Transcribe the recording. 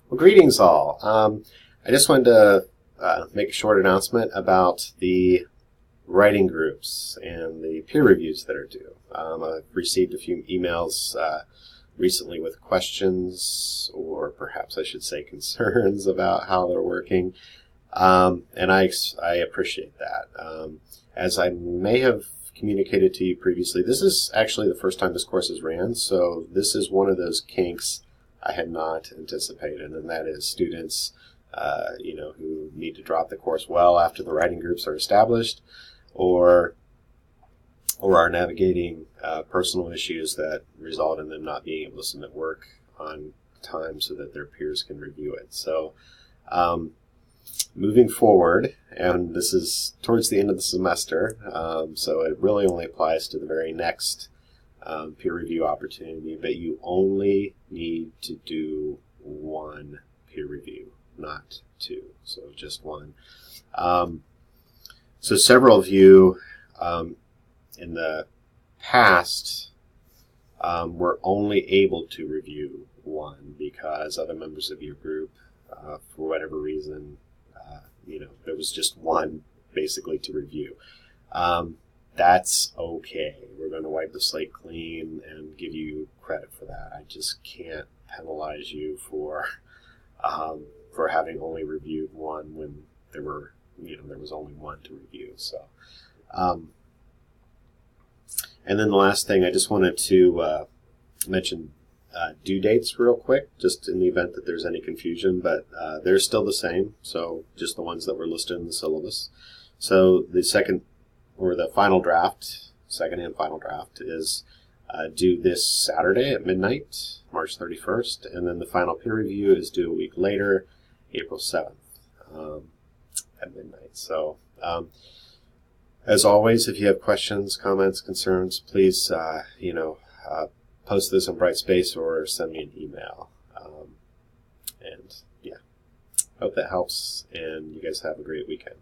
Well, greetings all. I just wanted to make a short announcement about the writing groups and the peer reviews that are due. I've received a few emails recently with questions, or perhaps I should say concerns about how they're working, and I appreciate that. As I may have communicated to you previously, this is actually the first time this course is ran, so this is one of those kinks I had not anticipated, and that is students who need to drop the course well after the writing groups are established, or are navigating personal issues that result in them not being able to submit work on time so that their peers can review it. So moving forward, and this is towards the end of the semester, so it really only applies to the very next peer review opportunity, but you only need to do one peer review, not two, so just one. So several of you in the past were only able to review one because other members of your group, for whatever reason, there was just one basically to review. That's okay. We're going to wipe the slate clean and give you credit for that. I just can't penalize you for having only reviewed one when there was only one to review. So, and then the last thing, I just wanted to mention due dates real quick, just in the event that there's any confusion, but they're still the same, so just the ones that were listed in the syllabus. So the second and final draft is due this Saturday at midnight, March 31st, and then the final peer review is due a week later, April 7th at midnight. So as always, if you have questions, comments, concerns, please post this on Brightspace or send me an email. And yeah, hope that helps, and you guys have a great weekend.